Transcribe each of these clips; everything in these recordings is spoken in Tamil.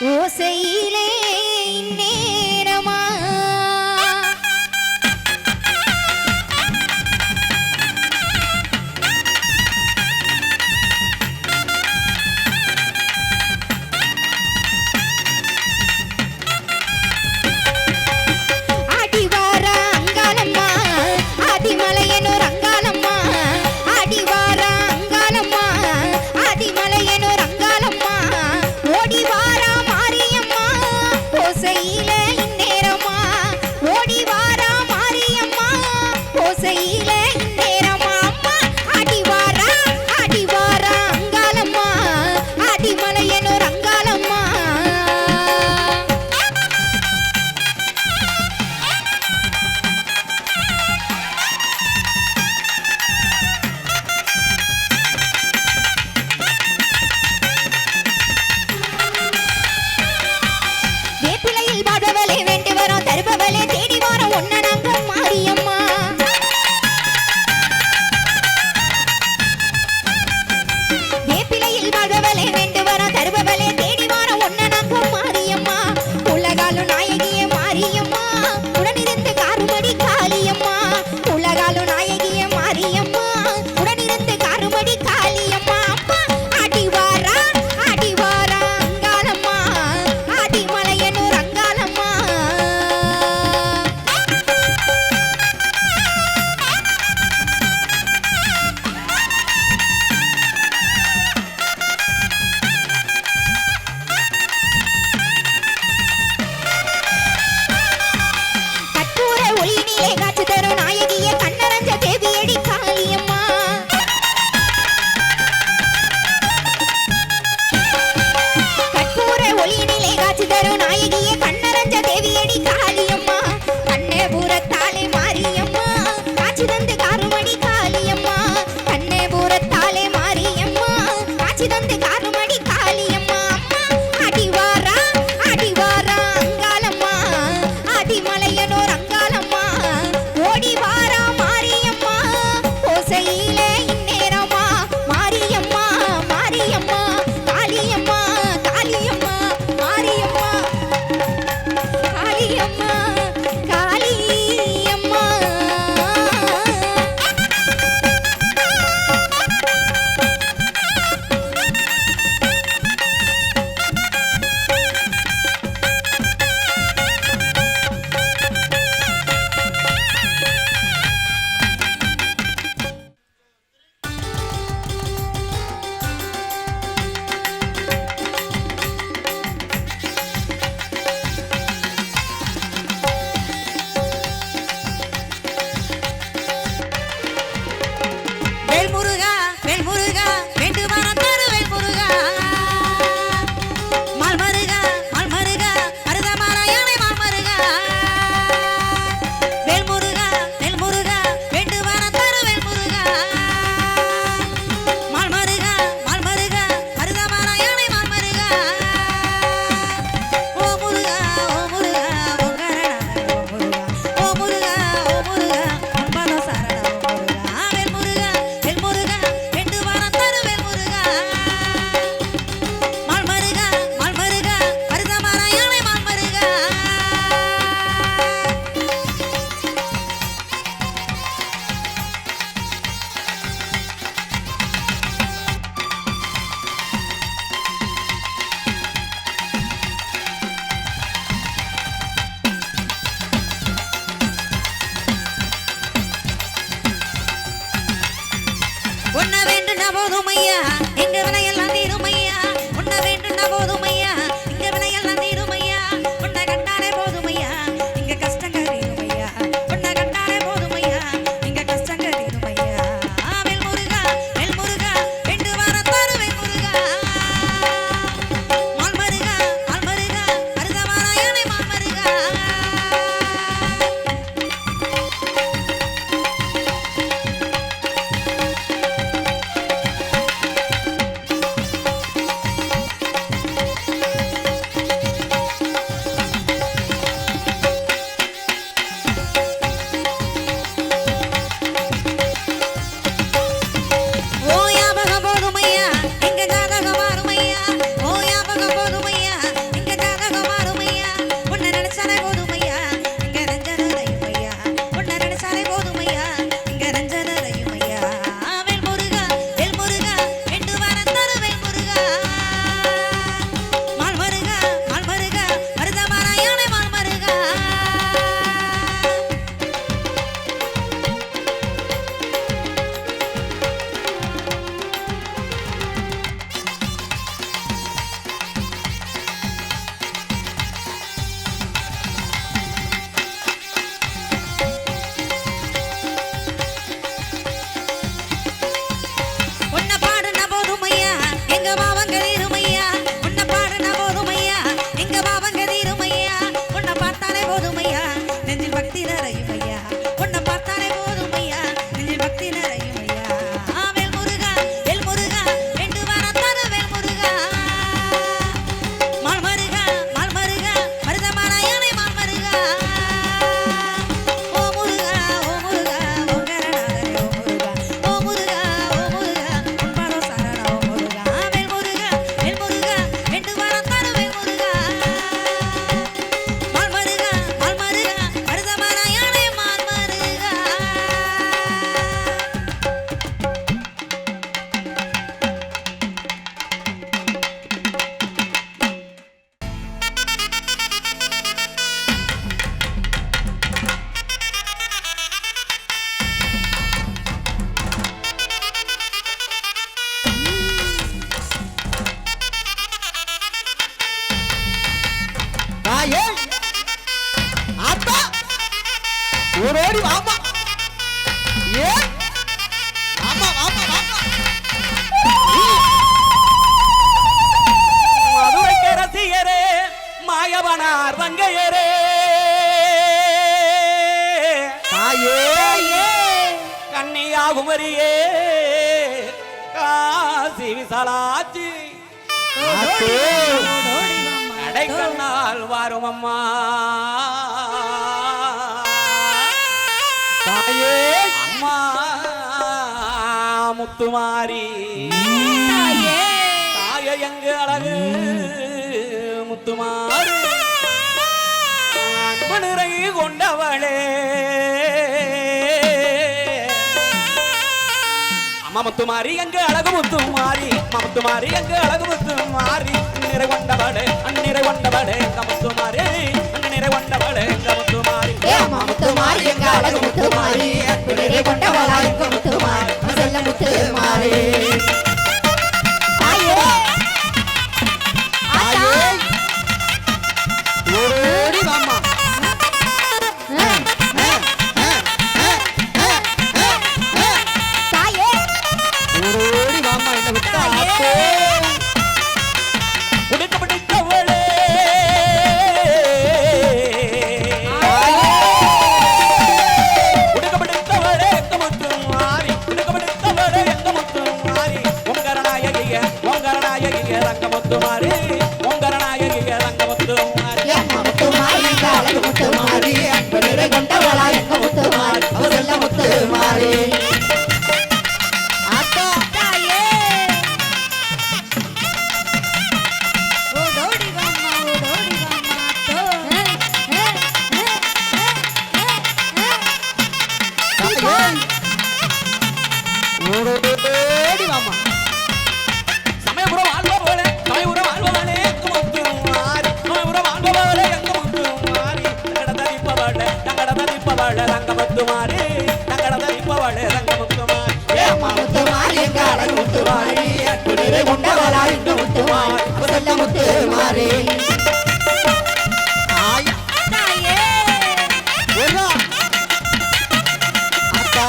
ஓசையிலே நேரமா காமேஸ்வரியே காசி விசாலாச்சி கடை கண்ணால் வாரும் அம்மா தாயே அம்மா முத்துமாரி தாய எங்கு அழகு முத்துமாரி அன்பு நிறை கொண்டவளே அம்மா முத்துமாரி எங்கு அழகு முத்துமாரி அம்மா முத்துமாரி எங்கு அழகு முத்துமாரி நிறை கொண்டவளே அந்நிறை கொண்டவளே முத்துமாரி அந்நிறை கொண்டவளே முத்துமாரி அம்மா முத்துமாரி எங்க அழகு முத்துமாரி நிறை கொண்டவளா எங்க முத்துமாரி செல்ல முத்துமாரி ஆயே ஆயே ஓடி வாம்மா தாயே ஓடி வாம்மா என்ன விட்டா ஆத்தே உடுக்கப்பட்டவளே உடுக்கப்பட்டவளே எங்க முத்துமாரி உடுக்கப்பட்டவளே எங்க முத்துமாரி உங்கரணாயகிய ரங்க முத்துமாரி உங்கரணாயகிய ரங்க முத்துமாரி அம்மா முத்துமாரி எங்க அழகு முத்துமாரி நிறை கொண்டவளா எங்க முத்துமாரி செல்ல முத்துமாரி ஆத்தா தாயே ஓடோடி வாம்மா தோ ஓடி வாம்மா சமயபுரம் ஆழ்பவளே சமயபுரம் ஆழ்பவளே எங்க முத்துமாரி சமயபுரம் ஆழ்பவளே எங்க முத்துமாரி தங்கட தரிப்பவளே ரங்க முத்துமாரி தங்கட தரிப்பவளே ரங்க முத்துமாரி அம்மா முத்துமாரி எங்க அழகு முத்துமாரி நிறை கொண்டவளா எங்க முத்துமாரி செல்ல முத்துமாரி ஆயா தாயே ஓடா ஆத்தா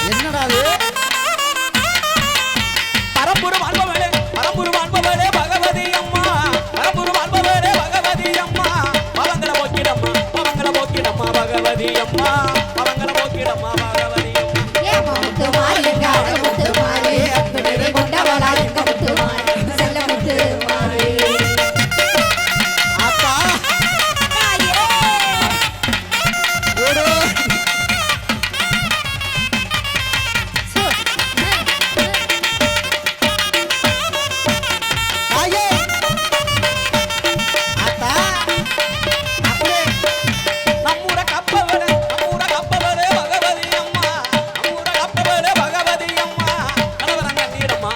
என்னடா அது பரம்புரம் ஆழ்பவளே பகவதி அம்மா பரம்புரம் ஆழ்பவளே பகவதி அம்மா பவங்கள போக்கிடம்மா பகவதி அம்மா பவங்கள போக்கிடம்மா பகவதி அம்மா அம்மா முத்துமாரி எங்க அழகு முத்துமாரி நிறை கொண்டவளா எங்க முத்துமாரி செல்ல முத்துமாரி ஆத்தா தாயே ஓடு தாயே ஆத்தா அப்படியே நம்மூர கப்பவளே பகவதி அம்மா நம்மூர கப்பவளே பகவதி அம்மா கலவரம் தண்ணீரம்மா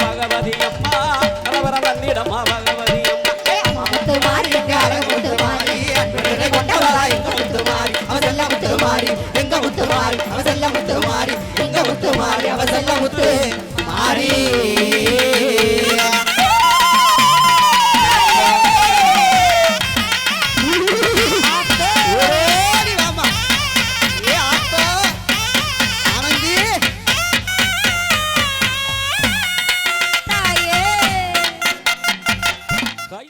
பகவதி அம்மா கலவரம் தண்ணீரம்மா பகவதி அம்மா அம்மா முத்துமாரி எங்க அழகு முத்துமாரி நிறை கொண்டவளா எங்க முத்துமாரி செல்ல முத்துமாரி எங்க முத்துமாரி செல்ல முத்துமாரி எங்க முத்துமாரி செல்ல முத்துமாரி